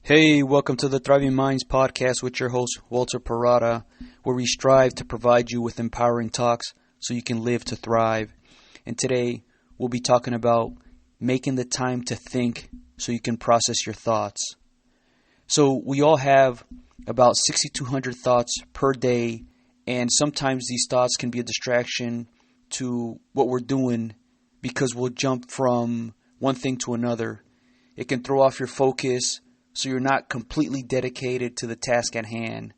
Hey, welcome to the Thriving Minds podcast with your host, Walter Parada, where we strive to provide you with empowering talks so you can live to thrive. And today, we'll be talking about making the time to think so you can process your thoughts. So we all have about 6,200 thoughts per day, and sometimes these thoughts can be a distraction to what we're doing because we'll jump from one thing to another. It can throw off your focus, so you're not completely dedicated to the task at hand.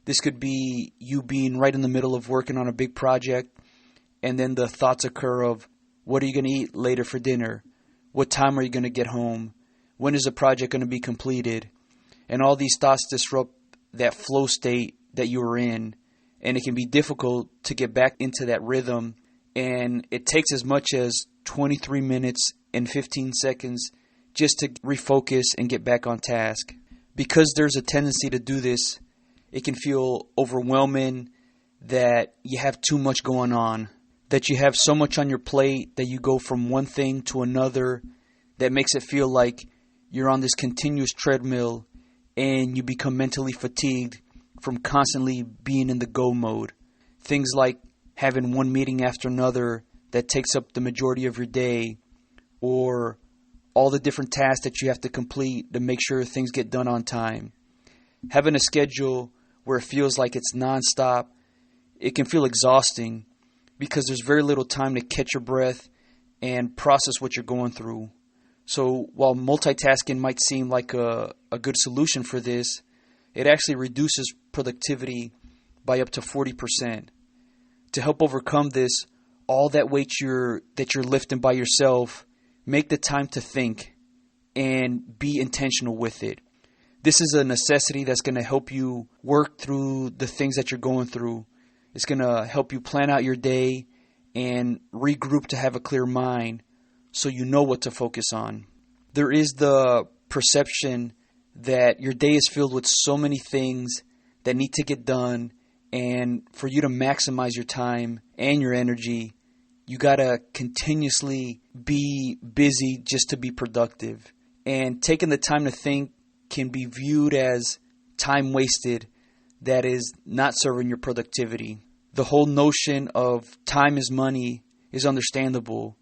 This could be you being right in the middle of working on a big project, and then the thoughts occur of, what are you going to eat later for dinner? What time are you going to get home? When is the project going to be completed? And all these thoughts disrupt that flow state that you were in, and it can be difficult to get back into that rhythm. And it takes as much as 23 minutes and 15 seconds just to refocus and get back on task. Because there's a tendency to do this, it can feel overwhelming that you have too much going on, that you have so much on your plate that you go from one thing to another that makes it feel like you're on this continuous treadmill and you become mentally fatigued from constantly being in the go mode. Things like having one meeting after another that takes up the majority of your day, or all the different tasks that you have to complete to make sure things get done on time. Having a schedule where it feels like it's nonstop, it can feel exhausting because there's very little time to catch your breath and process what you're going through. So while multitasking might seem like a good solution for this, it actually reduces productivity by up to 40%. To help overcome this, all that weight that you're lifting by yourself, make the time to think and be intentional with it. This is a necessity that's going to help you work through the things that you're going through. It's going to help you plan out your day and regroup to have a clear mind so you know what to focus on. There is the perception that your day is filled with so many things that need to get done, and for you to maximize your time and your energy, you got to continuously be busy just to be productive. And taking the time to think can be viewed as time wasted that is not serving your productivity. The whole notion of time is money is understandable,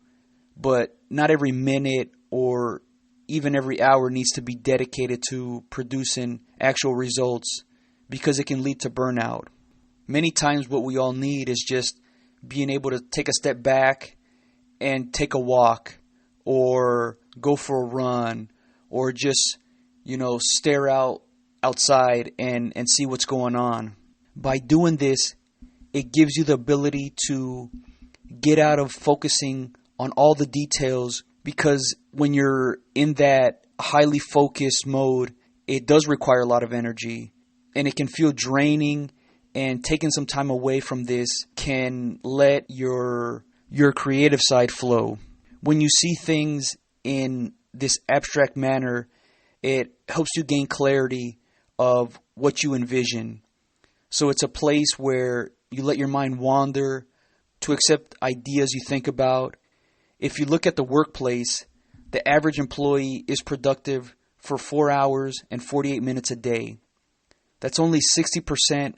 but not every minute or even every hour needs to be dedicated to producing actual results because it can lead to burnout. Many times what we all need is just being able to take a step back and take a walk or go for a run or just, stare outside and see what's going on. By doing this, it gives you the ability to get out of focusing on all the details, because when you're in that highly focused mode, it does require a lot of energy and it can feel draining. And taking some time away from this can let your creative side flow. When you see things in this abstract manner, it helps you gain clarity of what you envision. So it's a place where you let your mind wander to accept ideas you think about. If you look at the workplace, the average employee is productive for 4 hours and 48 minutes a day. That's only 60%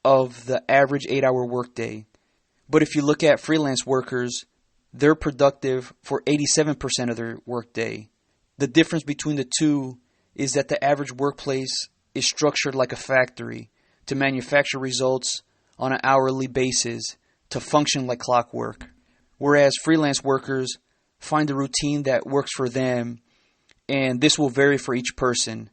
of the average 8-hour workday. But if you look at freelance workers, they're productive for 87% of their workday. The difference between the two is that the average workplace is structured like a factory to manufacture results on an hourly basis, to function like clockwork. Whereas freelance workers find a routine that works for them, and this will vary for each person.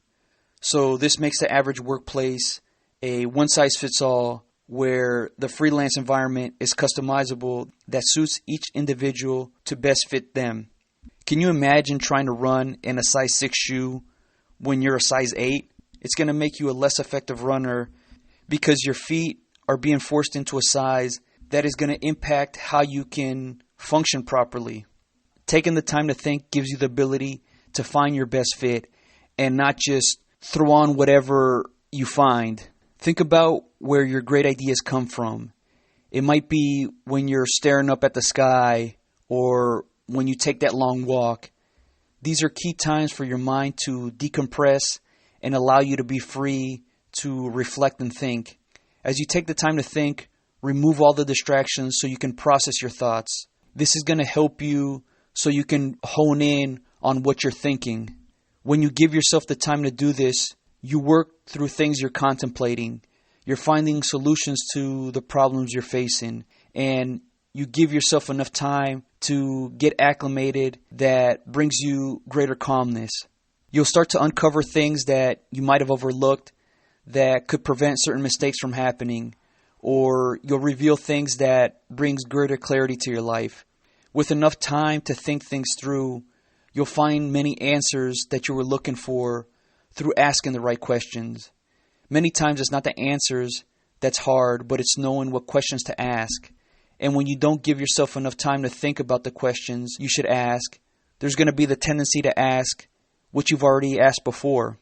So this makes the average workplace a one-size-fits-all, where the freelance environment is customizable that suits each individual to best fit them. Can you imagine trying to run in a size 6 shoe when you're a size 8? It's going to make you a less effective runner because your feet are being forced into a size that is going to impact how you can function properly. Taking the time to think gives you the ability to find your best fit and not just throw on whatever you find. Think about where your great ideas come from. It might be when you're staring up at the sky or when you take that long walk. These are key times for your mind to decompress and allow you to be free to reflect and think. As you take the time to think, remove all the distractions so you can process your thoughts. This is going to help you so you can hone in on what you're thinking. When you give yourself the time to do this, you work through things you're contemplating. You're finding solutions to the problems you're facing, and you give yourself enough time to get acclimated that brings you greater calmness. You'll start to uncover things that you might have overlooked that could prevent certain mistakes from happening, or you'll reveal things that brings greater clarity to your life. With enough time to think things through, you'll find many answers that you were looking for through asking the right questions. Many times it's not the answers that's hard, but it's knowing what questions to ask. And when you don't give yourself enough time to think about the questions you should ask, there's going to be the tendency to ask what you've already asked before.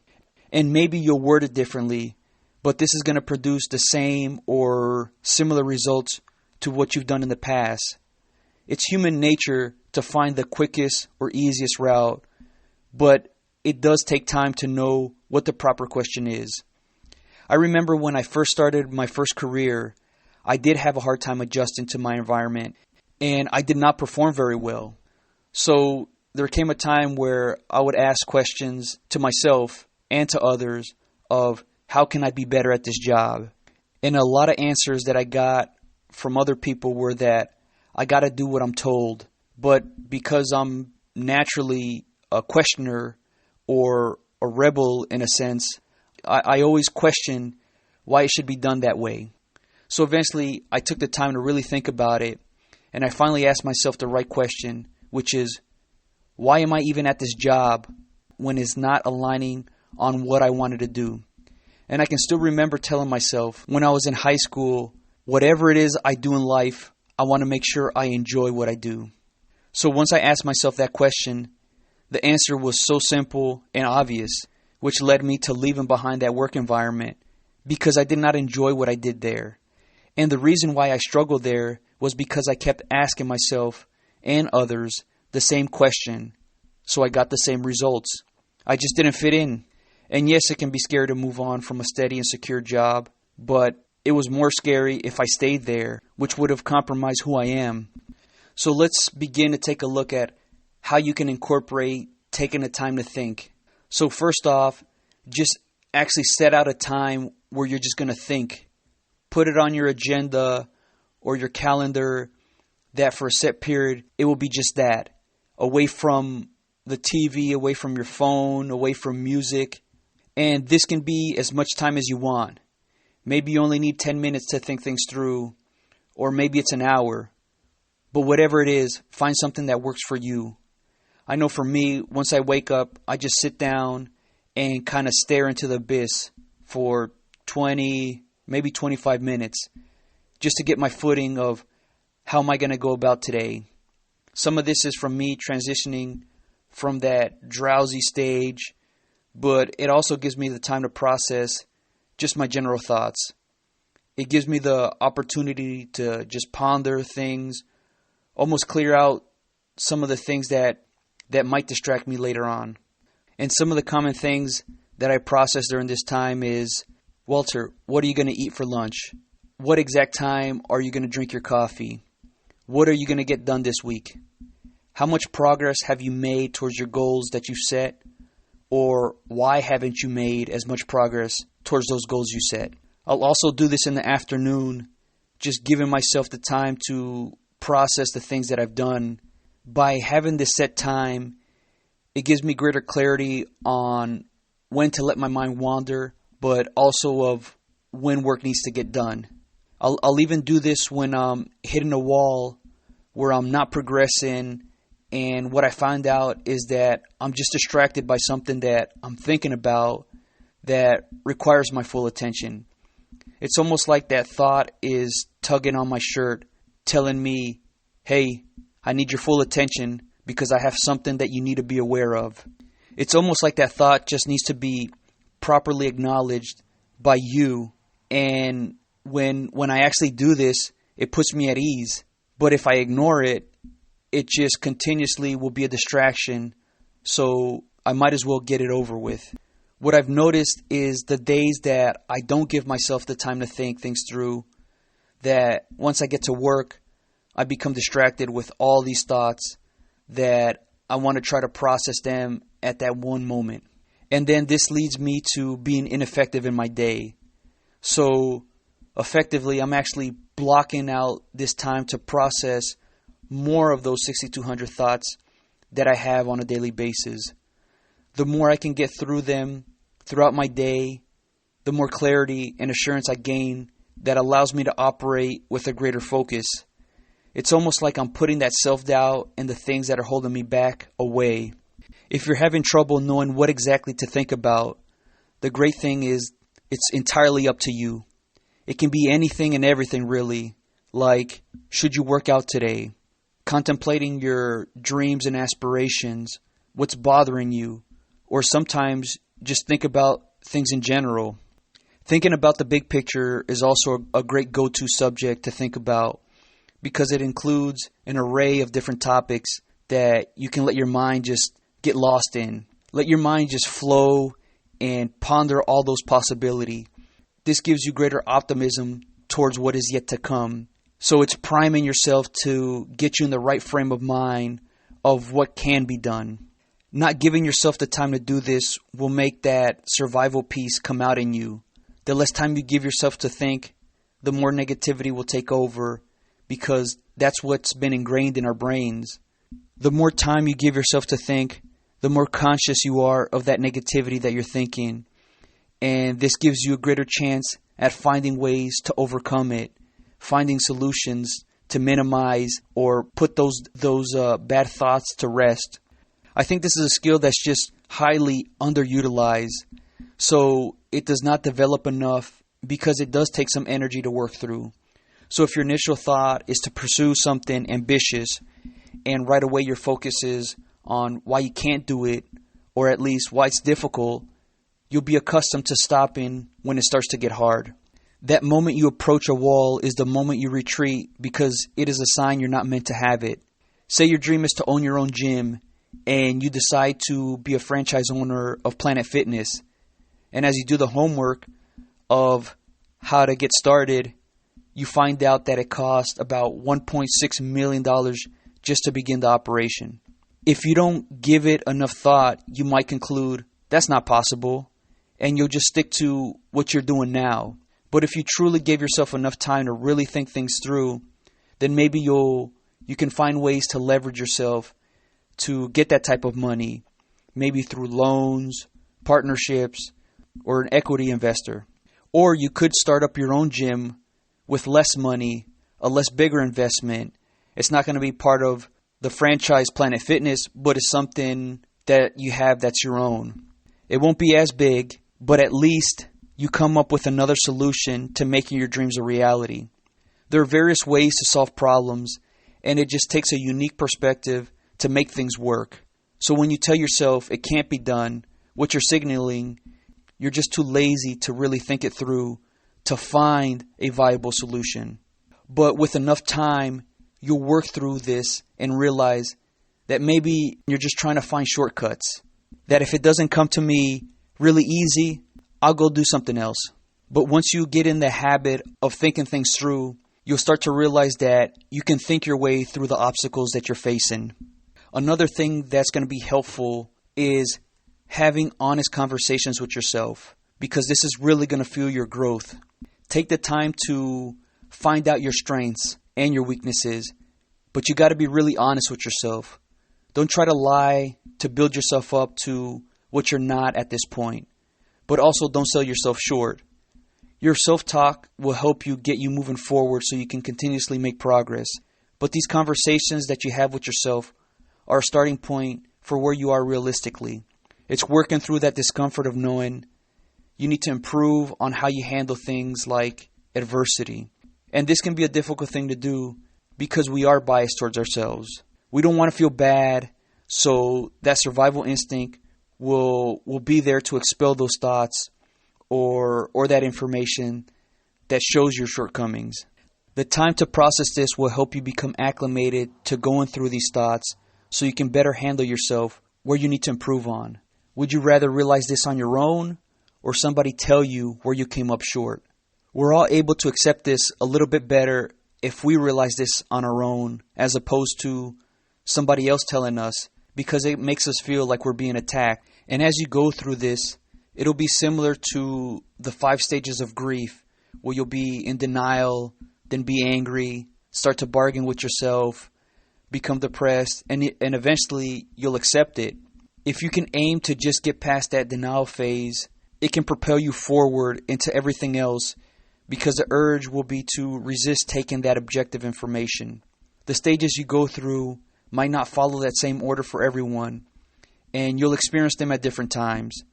And maybe you'll word it differently, but this is going to produce the same or similar results to what you've done in the past. It's human nature to find the quickest or easiest route, but it does take time to know what the proper question is. I remember when I first started my first career, I did have a hard time adjusting to my environment, and I did not perform very well. So there came a time where I would ask questions to myself and to others of how can I be better at this job? And a lot of answers that I got from other people were that I got to do what I'm told. But because I'm naturally a questioner or a rebel in a sense, I always question why it should be done that way. So eventually I took the time to really think about it, and I finally asked myself the right question, which is, why am I even at this job when it's not aligning on what I wanted to do? And I can still remember telling myself when I was in high school, whatever it is I do in life, I want to make sure I enjoy what I do. So once I asked myself that question, the answer was so simple and obvious, which led me to leaving behind that work environment because I did not enjoy what I did there. And the reason why I struggled there was because I kept asking myself and others the same question, so I got the same results. I just didn't fit in. And yes, it can be scary to move on from a steady and secure job, but it was more scary if I stayed there, which would have compromised who I am. So let's begin to take a look at how you can incorporate taking the time to think. So first off, just actually set out a time where you're just going to think. Put it on your agenda or your calendar that for a set period, it will be just that. Away from the TV, away from your phone, away from music. And this can be as much time as you want. Maybe you only need 10 minutes to think things through, or maybe it's an hour. But whatever it is, find something that works for you. I know for me, once I wake up, I just sit down and kind of stare into the abyss for 20, maybe 25 minutes, just to get my footing of how am I going to go about today. Some of this is from me transitioning from that drowsy stage, but it also gives me the time to process just my general thoughts. It gives me the opportunity to just ponder things, almost clear out some of the things that might distract me later on. And some of the common things that I process during this time is, Walter, what are you going to eat for lunch? What exact time are you going to drink your coffee? What are you going to get done this week? How much progress have you made towards your goals that you set? Or why haven't you made as much progress towards those goals you set? I'll also do this in the afternoon, just giving myself the time to process the things that I've done. By having this set time, it gives me greater clarity on when to let my mind wander, but also of when work needs to get done. I'll even do this when I'm hitting a wall where I'm not progressing, and what I find out is that I'm just distracted by something that I'm thinking about that requires my full attention. It's almost like that thought is tugging on my shirt, telling me, hey, I need your full attention because I have something that you need to be aware of. It's almost like that thought just needs to be properly acknowledged by you. And when I actually do this, it puts me at ease. But if I ignore it, it just continuously will be a distraction. So I might as well get it over with. What I've noticed is the days that I don't give myself the time to think things through, that once I get to work, I become distracted with all these thoughts that I want to try to process them at that one moment. And then this leads me to being ineffective in my day. So effectively, I'm actually blocking out this time to process more of those 6,200 thoughts that I have on a daily basis. The more I can get through them throughout my day, the more clarity and assurance I gain that allows me to operate with a greater focus. It's almost like I'm putting that self-doubt and the things that are holding me back away. If you're having trouble knowing what exactly to think about, the great thing is it's entirely up to you. It can be anything and everything really, like should you work out today, contemplating your dreams and aspirations, what's bothering you, or sometimes just think about things in general. Thinking about the big picture is also a great go-to subject to think about because it includes an array of different topics that you can let your mind just get lost in. Let your mind just flow and ponder all those possibilities. This gives you greater optimism towards what is yet to come. So it's priming yourself to get you in the right frame of mind of what can be done. Not giving yourself the time to do this will make that survival piece come out in you. The less time you give yourself to think, the more negativity will take over because that's what's been ingrained in our brains. The more time you give yourself to think, the more conscious you are of that negativity that you're thinking. And this gives you a greater chance at finding ways to overcome it, finding solutions to minimize or put those bad thoughts to rest. I think this is a skill that's just highly underutilized. So it does not develop enough because it does take some energy to work through. So if your initial thought is to pursue something ambitious and right away your focus is on why you can't do it or at least why it's difficult, you'll be accustomed to stopping when it starts to get hard. That moment you approach a wall is the moment you retreat because it is a sign you're not meant to have it. Say your dream is to own your own gym and you decide to be a franchise owner of Planet Fitness. And as you do the homework of how to get started, you find out that it costs about $1.6 million just to begin the operation. If you don't give it enough thought, you might conclude that's not possible, and you'll just stick to what you're doing now. But if you truly gave yourself enough time to really think things through, then maybe you can find ways to leverage yourself to get that type of money, maybe through loans, partnerships, or an equity investor. Or you could start up your own gym with less money, a less bigger investment. It's not going to be part of the franchise Planet Fitness, but it's something that you have that's your own. It won't be as big, but at least you come up with another solution to making your dreams a reality. There are various ways to solve problems, and it just takes a unique perspective to make things work. So when you tell yourself it can't be done, what you're signaling, you're just too lazy to really think it through to find a viable solution. But with enough time, you'll work through this and realize that maybe you're just trying to find shortcuts. That if it doesn't come to me really easy, I'll go do something else. But once you get in the habit of thinking things through, you'll start to realize that you can think your way through the obstacles that you're facing. Another thing that's going to be helpful is having honest conversations with yourself, because this is really going to fuel your growth. Take the time to find out your strengths and your weaknesses, but you got to be really honest with yourself. Don't try to lie to build yourself up to what you're not at this point, but also don't sell yourself short. Your self-talk will help you get you moving forward so you can continuously make progress. But these conversations that you have with yourself are a starting point for where you are realistically. It's working through that discomfort of knowing you need to improve on how you handle things like adversity. And this can be a difficult thing to do because we are biased towards ourselves. We don't want to feel bad, so that survival instinct will be there to expel those thoughts or that information that shows your shortcomings. The time to process this will help you become acclimated to going through these thoughts so you can better handle yourself where you need to improve on. Would you rather realize this on your own or somebody tell you where you came up short? We're all able to accept this a little bit better if we realize this on our own as opposed to somebody else telling us, because it makes us feel like we're being attacked. And as you go through this, it'll be similar to the 5 stages of grief, where you'll be in denial, then be angry, start to bargain with yourself, become depressed, and eventually you'll accept it. If you can aim to just get past that denial phase, it can propel you forward into everything else, because the urge will be to resist taking that objective information. The stages you go through might not follow that same order for everyone, and you'll experience them at different times.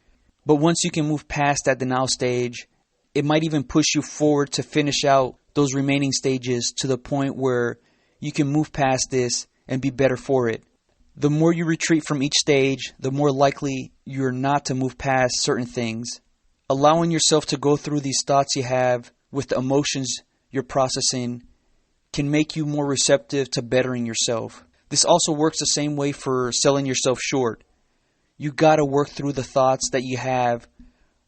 But once you can move past that denial stage, it might even push you forward to finish out those remaining stages to the point where you can move past this and be better for it. The more you retreat from each stage, the more likely you're not to move past certain things. Allowing yourself to go through these thoughts you have with the emotions you're processing can make you more receptive to bettering yourself. This also works the same way for selling yourself short. You got to work through the thoughts that you have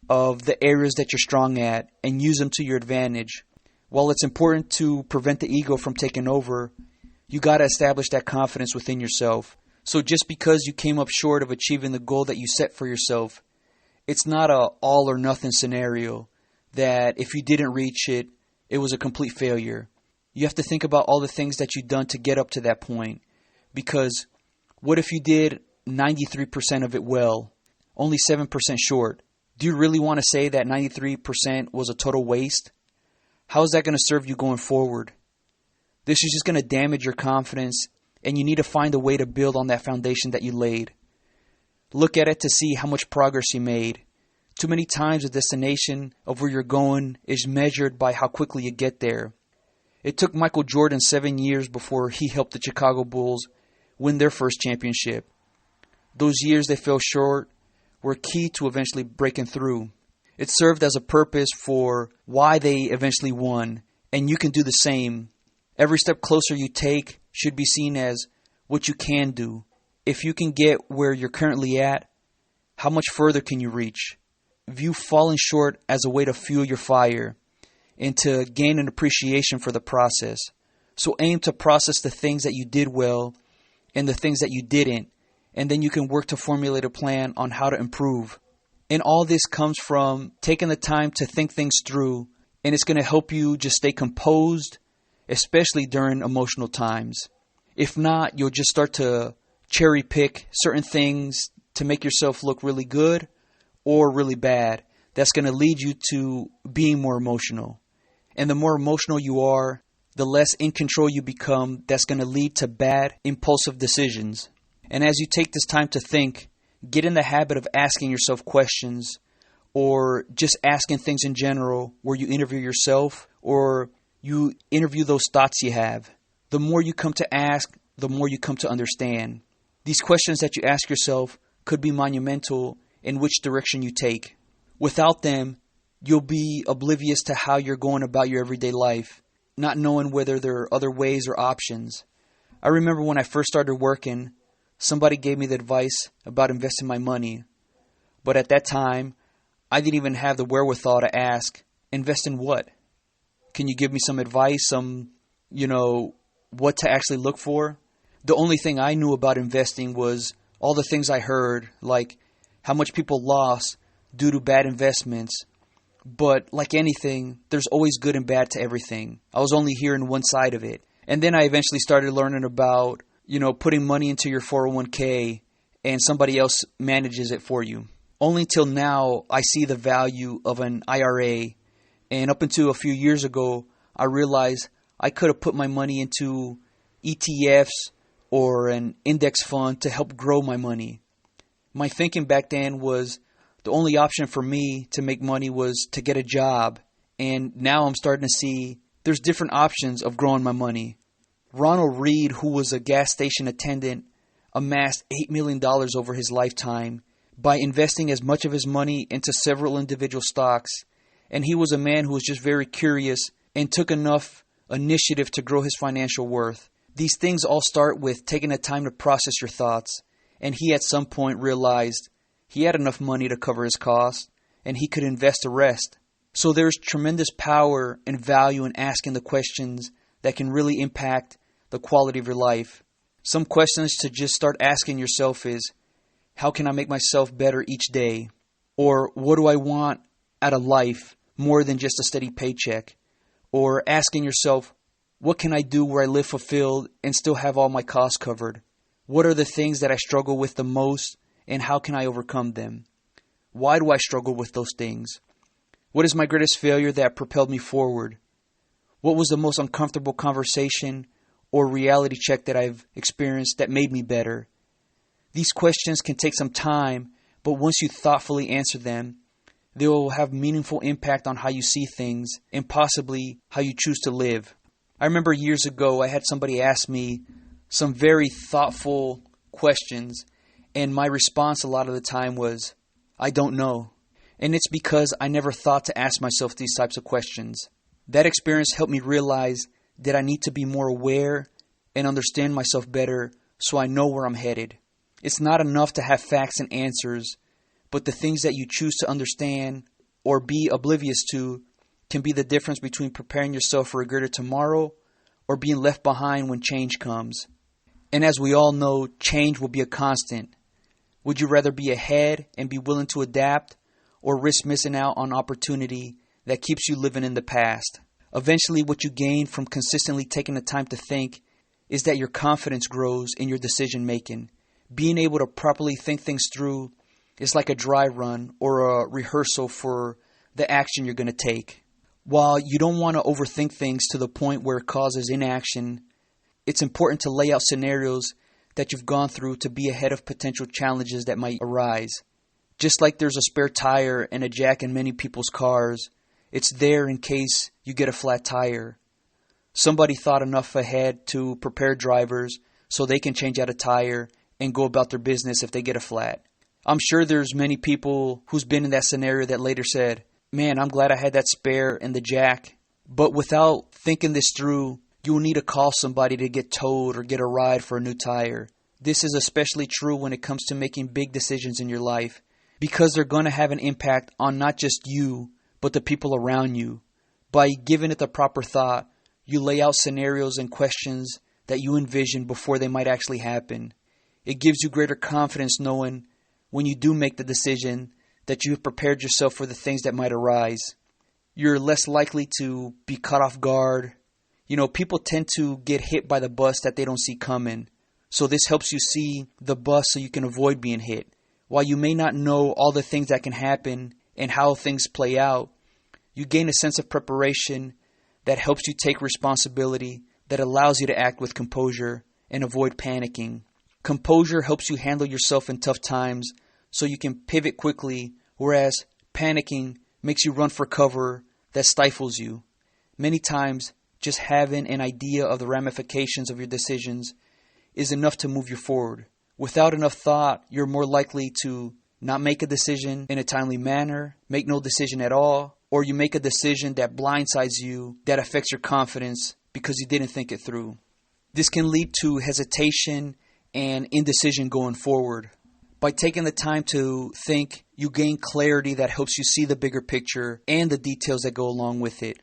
of the areas that you're strong at and use them to your advantage. While it's important to prevent the ego from taking over, you got to establish that confidence within yourself. So just because you came up short of achieving the goal that you set for yourself, it's not a all or nothing scenario that if you didn't reach it, it was a complete failure. You have to think about all the things that you've done to get up to that point. Because what if you did 93% of it well, only 7% short? Do you really want to say that 93% was a total waste? How is that going to serve you going forward? This is just going to damage your confidence, and you need to find a way to build on that foundation that you laid. Look at it to see how much progress you made. Too many times the destination of where you're going is measured by how quickly you get there. It took Michael Jordan 7 years before he helped the Chicago Bulls win their first championship. Those years they fell short were key to eventually breaking through. It served as a purpose for why they eventually won, and you can do the same. Every step closer you take should be seen as what you can do. If you can get where you're currently at, how much further can you reach? View falling short as a way to fuel your fire and to gain an appreciation for the process. So aim to process the things that you did well and the things that you didn't, and then you can work to formulate a plan on how to improve. And all this comes from taking the time to think things through, and it's going to help you just stay composed, especially during emotional times. If not, you'll just start to cherry pick certain things to make yourself look really good or really bad. That's going to lead you to being more emotional. And the more emotional you are, the less in control you become. That's going to lead to bad, impulsive decisions. And as you take this time to think, get in the habit of asking yourself questions, or just asking things in general where you interview yourself or you interview those thoughts you have. The more you come to ask, the more you come to understand. These questions that you ask yourself could be monumental in which direction you take. Without them, you'll be oblivious to how you're going about your everyday life, not knowing whether there are other ways or options. I remember when I first started working, somebody gave me the advice about investing my money. But at that time, I didn't even have the wherewithal to ask, invest in what? Can you give me some advice, what to actually look for? The only thing I knew about investing was all the things I heard, like how much people lost due to bad investments. But like anything, there's always good and bad to everything. I was only hearing one side of it. And then I eventually started learning about, putting money into your 401k and somebody else manages it for you. Only until now, I see the value of an IRA. And up until a few years ago, I realized I could have put my money into ETFs or an index fund to help grow my money. My thinking back then was the only option for me to make money was to get a job. And now I'm starting to see there's different options of growing my money. Ronald Reed, who was a gas station attendant, amassed $8 million over his lifetime by investing as much of his money into several individual stocks. And he was a man who was just very curious and took enough initiative to grow his financial worth. These things all start with taking the time to process your thoughts. And he at some point realized He had enough money to cover his costs, and he could invest the rest. So there's tremendous power and value in asking the questions that can really impact the quality of your life. Some questions to just start asking yourself is, how can I make myself better each day? Or what do I want out of life more than just a steady paycheck? Or asking yourself, what can I do where I live fulfilled and still have all my costs covered? What are the things that I struggle with the most, and how can I overcome them? Why do I struggle with those things? What is my greatest failure that propelled me forward? What was the most uncomfortable conversation or reality check that I've experienced that made me better? These questions can take some time, but once you thoughtfully answer them, they will have meaningful impact on how you see things and possibly how you choose to live. I remember years ago I had somebody ask me some very thoughtful questions, and my response a lot of the time was, I don't know. And it's because I never thought to ask myself these types of questions. That experience helped me realize that I need to be more aware and understand myself better so I know where I'm headed. It's not enough to have facts and answers, but the things that you choose to understand or be oblivious to can be the difference between preparing yourself for a greater tomorrow or being left behind when change comes. And as we all know, change will be a constant. Would you rather be ahead and be willing to adapt, or risk missing out on opportunity that keeps you living in the past? Eventually, what you gain from consistently taking the time to think is that your confidence grows in your decision making. Being able to properly think things through is like a dry run or a rehearsal for the action you're going to take. While you don't want to overthink things to the point where it causes inaction, it's important to lay out scenarios that you've gone through to be ahead of potential challenges that might arise. Just like there's a spare tire and a jack in many people's cars, it's there in case you get a flat tire. Somebody thought enough ahead to prepare drivers so they can change out a tire and go about their business if they get a flat. I'm sure there's many people who's been in that scenario that later said, man, I'm glad I had that spare and the jack. But without thinking this through, you will need to call somebody to get towed or get a ride for a new tire. This is especially true when it comes to making big decisions in your life, because they're going to have an impact on not just you, but the people around you. By giving it the proper thought, you lay out scenarios and questions that you envision before they might actually happen. It gives you greater confidence knowing when you do make the decision that you have prepared yourself for the things that might arise. You're less likely to be caught off guard. People tend to get hit by the bus that they don't see coming. So this helps you see the bus so you can avoid being hit. While you may not know all the things that can happen and how things play out, you gain a sense of preparation that helps you take responsibility, that allows you to act with composure and avoid panicking. Composure helps you handle yourself in tough times so you can pivot quickly, whereas panicking makes you run for cover that stifles you. Many times, just having an idea of the ramifications of your decisions is enough to move you forward. Without enough thought, you're more likely to not make a decision in a timely manner, make no decision at all, or you make a decision that blindsides you, that affects your confidence because you didn't think it through. This can lead to hesitation and indecision going forward. By taking the time to think, you gain clarity that helps you see the bigger picture and the details that go along with it.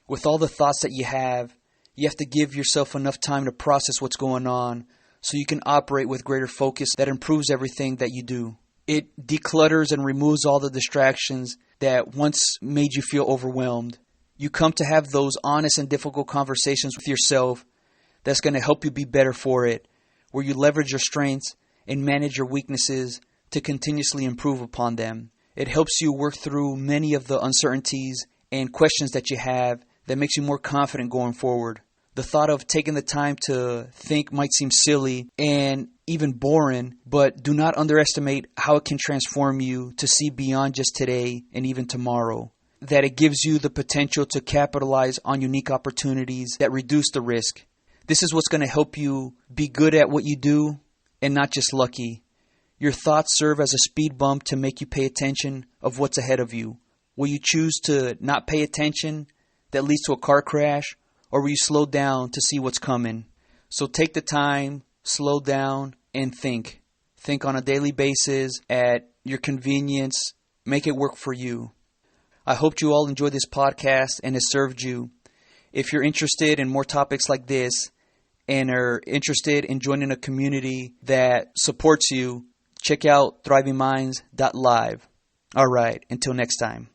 With all the thoughts that you have to give yourself enough time to process what's going on so you can operate with greater focus that improves everything that you do. It declutters and removes all the distractions that once made you feel overwhelmed. You come to have those honest and difficult conversations with yourself that's going to help you be better for it, where you leverage your strengths and manage your weaknesses to continuously improve upon them. It helps you work through many of the uncertainties and questions that you have that makes you more confident going forward. The thought of taking the time to think might seem silly and even boring, but do not underestimate how it can transform you to see beyond just today and even tomorrow. That it gives you the potential to capitalize on unique opportunities that reduce the risk. This is what's going to help you be good at what you do and not just lucky. Your thoughts serve as a speed bump to make you pay attention of what's ahead of you. Will you choose to not pay attention that leads to a car crash, or will you slow down to see what's coming? So take the time, slow down, and think. Think on a daily basis at your convenience. Make it work for you. I hope you all enjoyed this podcast and it served you. If you're interested in more topics like this and are interested in joining a community that supports you, check out thrivingminds.live. All right, until next time.